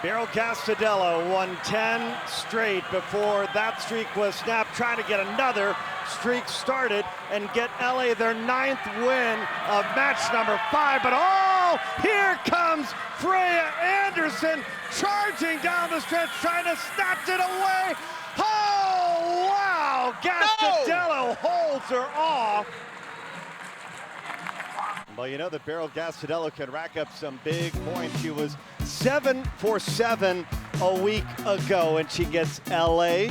Beryl Castadello won 10 straight before that streak was snapped, trying to get another streak started and get LA their 9th win of match number 5. But oh, here comes Freya Anderson charging down the stretch, trying to snatch it away. Oh, wow, Castadello holds her off. Well, you know that Beryl Castadello can rack up some big points. She was 7 for 7 a week ago, and she gets LA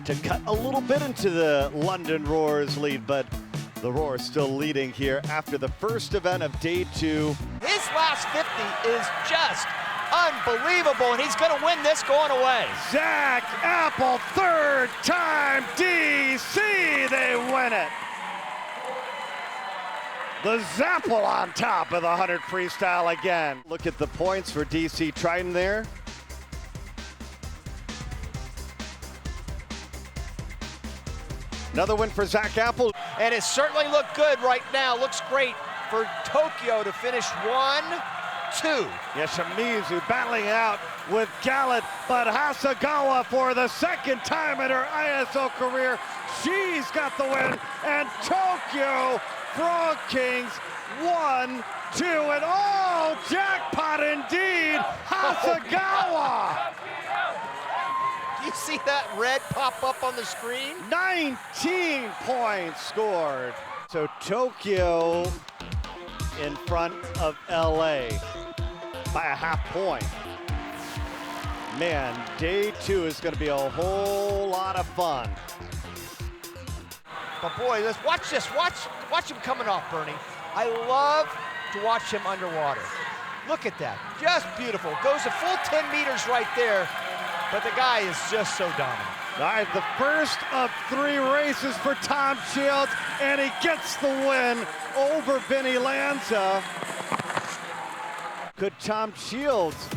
to cut a little bit into the London Roar's lead, but the Roar is still leading here after the first event of day 2. His last 50 is just unbelievable, and he's going to win this going away. Zach Apple, third time DC, they win it. The Zapple on top of the 100 freestyle again. Look at the points for DC Triton there. Another win for Zach Apple. And it certainly looked good right now. Looks great for Tokyo to finish 1-2. Yeah, Shimizu battling out with Gallant, but Hasegawa for the second time in her ISO career, she's got the win, and Tokyo Frog Kings 1-2, and oh, jackpot indeed, Hasegawa! Do you see that red pop up on the screen? 19 points scored. So Tokyo in front of LA by a half point. Man, day 2 is going to be a whole lot of fun. But boy, let's watch this. Watch him coming off, Bernie. I love to watch him underwater. Look at that, just beautiful. Goes a full 10 meters right there, but the guy is just so dominant. All right, the first of 3 races for Tom Shields, and he gets the win over Vinny Lanza. Could Tom Shields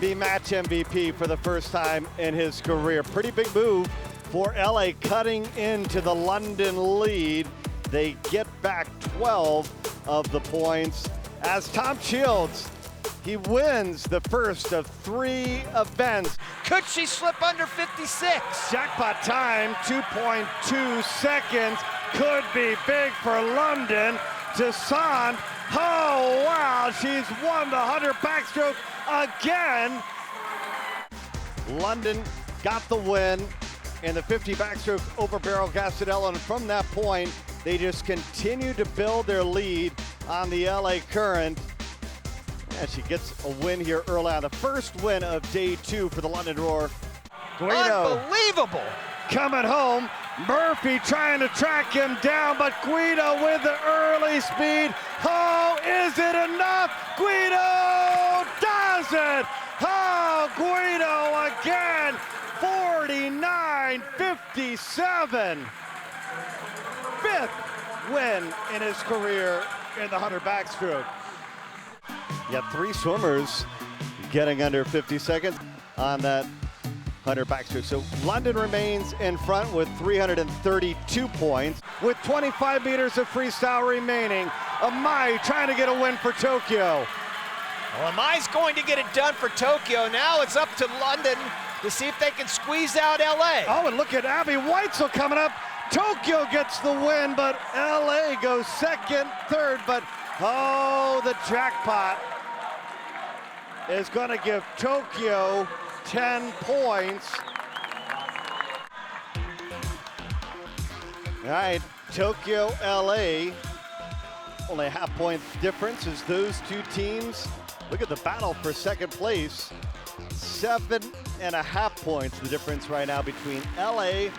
be match MVP for the first time in his career? Pretty big move for LA, cutting into the London lead. They get back 12 of the points as Tom Shields, he wins the first of 3 events. Could she slip under 56? Jackpot time, 2.2 seconds. Could be big for London. Toussaint, oh wow, she's won the 100 backstroke again. London got the win in the 50 backstroke over Beryl Castadello, and from that point, they just continue to build their lead on the LA Current. And she gets a win here early on. The first win of day 2 for the London Roar. Guido Unbelievable. coming home. Murphy trying to track him down, but Guido with the early speed. Oh, is it enough? Guido does it. Oh, Guido again. 49.57. 5th win in his career in the 100 backstroke. You have 3 swimmers getting under 50 seconds on that 100 backstroke. So London remains in front with 332 points with 25 meters of freestyle remaining. Amai trying to get a win for Tokyo. Well, Amai's going to get it done for Tokyo. Now it's up to London to see if they can squeeze out LA. Oh, and look at Abby Weitzel coming up. Tokyo gets the win, but LA goes second, third, but oh, the jackpot is going to give Tokyo 10 points. All right, Tokyo, LA, only a half-point difference as those 2 teams. Look at the battle for second place. 7.5 points the difference right now between LA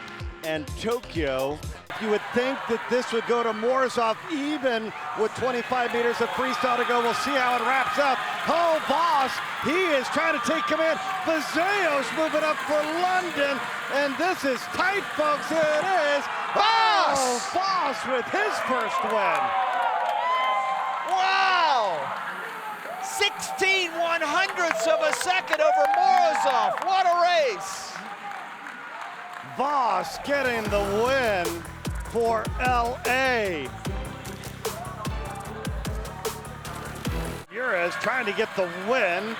and Tokyo. You would think that this would go to Morozov even with 25 meters of freestyle to go. We'll see how it wraps up. Oh, Voss, he is trying to take command. Vazeos moving up for London, and this is tight, folks. It is Voss! Oh, Voss with his first win. Wow! 16/100ths of a second over Morozov. What a race! Voss getting the win for LA. Ures trying to get the win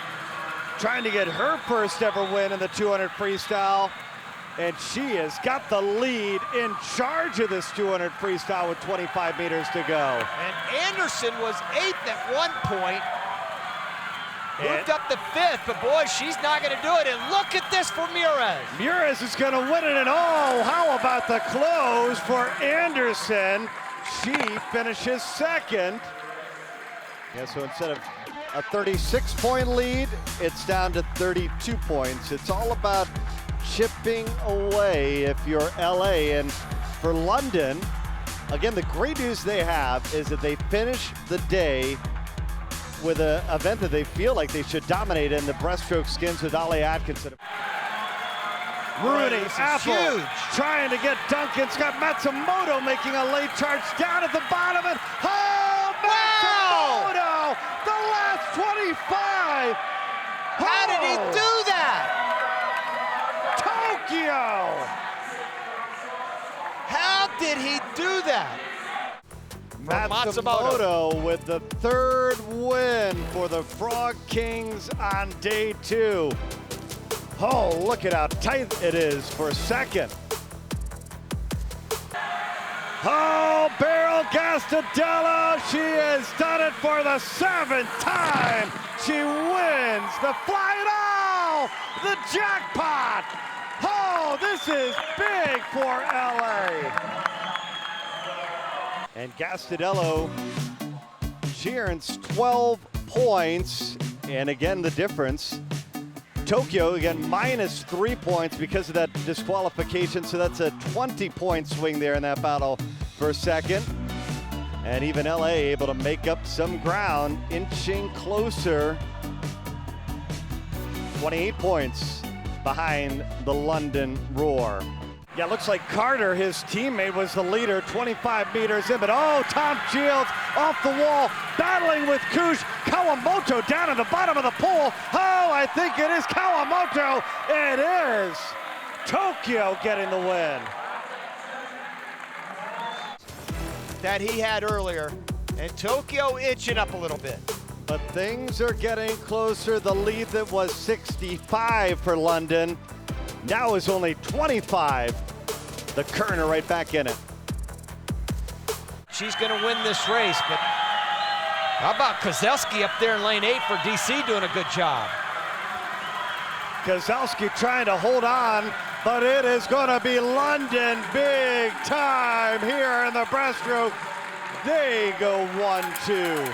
trying to get her first ever win in the 200 freestyle. And she has got the lead, in charge of this 200 freestyle with 25 meters to go. And Anderson was 8th at one point. Moved up to 5th, but boy, she's not gonna do it. And look at this for Mures. Mures is gonna win it, and oh, how about the close for Anderson? She finishes 2nd. Yeah, so instead of a 36-point lead, it's down to 32 points. It's all about chipping away if you're LA. And for London, again, the great news they have is that they finish the day with an event that they feel like they should dominate in, the breaststroke skins with Ale Atkinson. Rooney, Apple, trying to get Duncan. Scott Matsumoto making a late charge down at the bottom. And oh, Matsumoto, the last 25. How did he do that? Tokyo. How did he do that? Matsumoto with the 3rd win for the Frog Kings on day 2. Oh, look at how tight it is for 2nd. Oh, Beryl Gastadella, she has done it for the 7th time. She wins the fly it all, the jackpot. Oh, this is big for LA. And Gastadello, she earns 12 points. And again, the difference. Tokyo, again, minus 3 points because of that disqualification. So that's a 20-point swing there in that battle for 2nd. And even LA able to make up some ground, inching closer. 28 points behind the London Roar. Yeah, looks like Carter, his teammate, was the leader, 25 meters in, but oh, Tom Shields off the wall, battling with Kush. Kawamoto down at the bottom of the pool. Oh, I think it is Kawamoto. It is Tokyo getting the win. That he had earlier, and Tokyo inching up a little bit. But things are getting closer. The lead that was 65 for London now is only 25. The Kerner right back in it. She's going to win this race, but how about Kozelski up there in lane 8 for DC doing a good job? Kozelski trying to hold on, but it is going to be London big time here in the breaststroke. They go 1-2.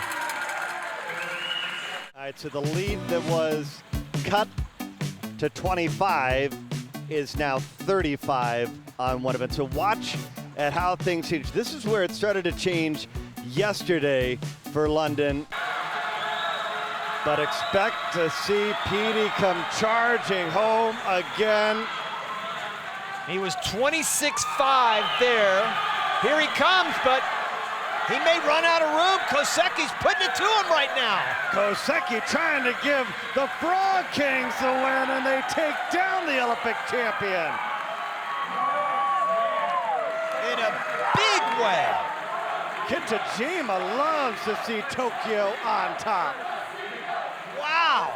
All right, so the lead that was cut to 25 is now 35 on one event. So watch at how things change. This is where it started to change yesterday for London. But expect to see Petey come charging home again. He was 26.5 there. Here he comes, but he may run out of room. Koseki's putting it to him right now. Koseki trying to give the Frog Kings the win, and they take down the Olympic champion. In a big way. Kitajima loves to see Tokyo on top. Wow.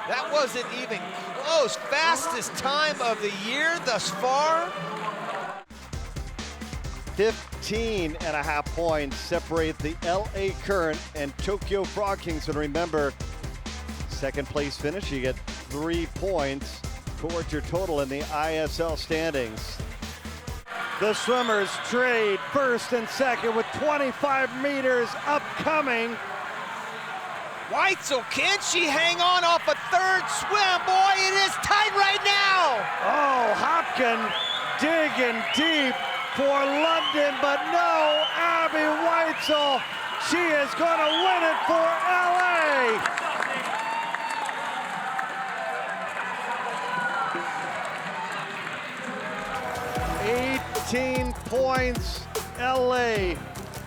That wasn't even close. Fastest time of the year thus far. 15.5 points separate the LA Current and Tokyo Frog Kings. And remember, 2nd place finish, you get 3 points towards your total in the ISL standings. The swimmers trade 1st and 2nd with 25 meters upcoming. Weitzel, can she hang on off a 3rd swim? Boy, it is tight right now. Oh, Hopkin digging deep for London, but no, Abby Weitzel, she is going to win it for LA. $18 points, LA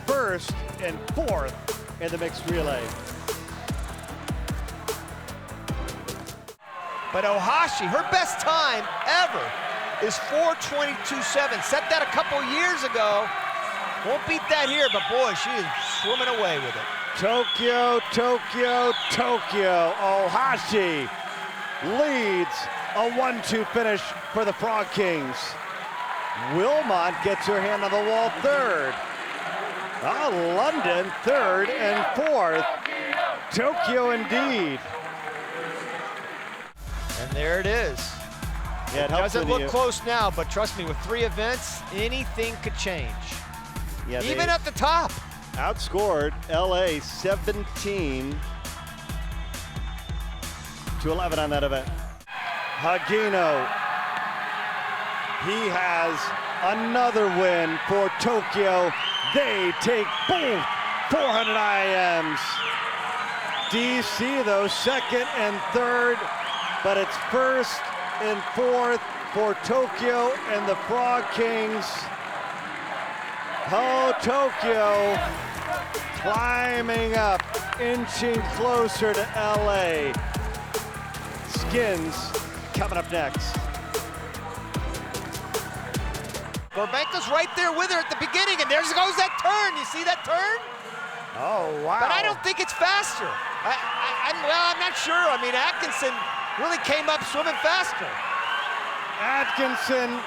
1st and 4th in the mixed relay. But Ohashi, her best time ever is 4:22.7. Set that a couple years ago. Won't beat that here, but boy, she is swimming away with it. Tokyo, Tokyo, Tokyo. Ohashi leads a 1-2 finish for the Frog Kings. Wilmot gets her hand on the wall third. London third and fourth. Tokyo indeed. And there it is. Yeah, it helps Doesn't when look close now, but trust me, with 3 events, anything could change. Yeah, Even at the top. outscored LA 17-11 on that event. Hagino, he has another win for Tokyo. They take both 400 IMs. DC though, second and third, but it's first and fourth for Tokyo and the Frog Kings. Oh, Tokyo climbing up, inching closer to LA. Skins coming up next. Gorbenko's right there with her at the beginning, and there goes that turn. You see that turn? Oh, wow. But I don't think it's faster. I'm not sure. I mean, Atkinson really came up swimming faster. Atkinson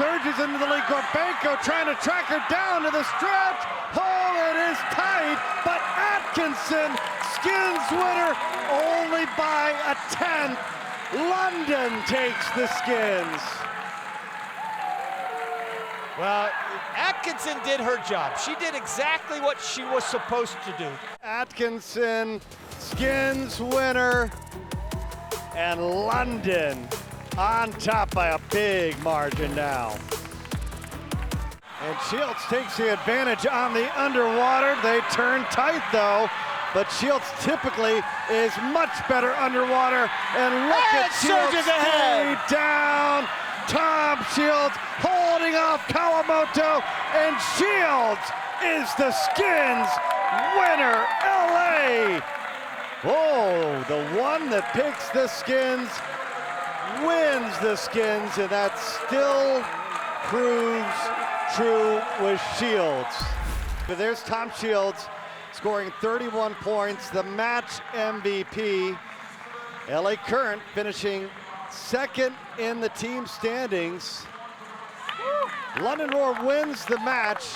surges into the lead. Gorbenko trying to track her down to the stretch. Oh, it is tight, but Atkinson skins winner only by a tenth. London takes the skins. Well, Atkinson did her job. She did exactly what she was supposed to do. Atkinson skins winner, and London on top by a big margin now. And Shields takes the advantage on the underwater. They turn tight though, but Shields typically is much better underwater. And look at Shields surges ahead. stay down. Tom Shields holding off Kawamoto, and Shields is the skins winner, LA. Oh, the one that picks the skins wins the skins, and that still proves true with Shields. But there's Tom Shields scoring 31 points, the match MVP. LA Current finishing second in the team standings. London Roar wins the match.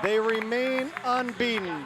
They remain unbeaten.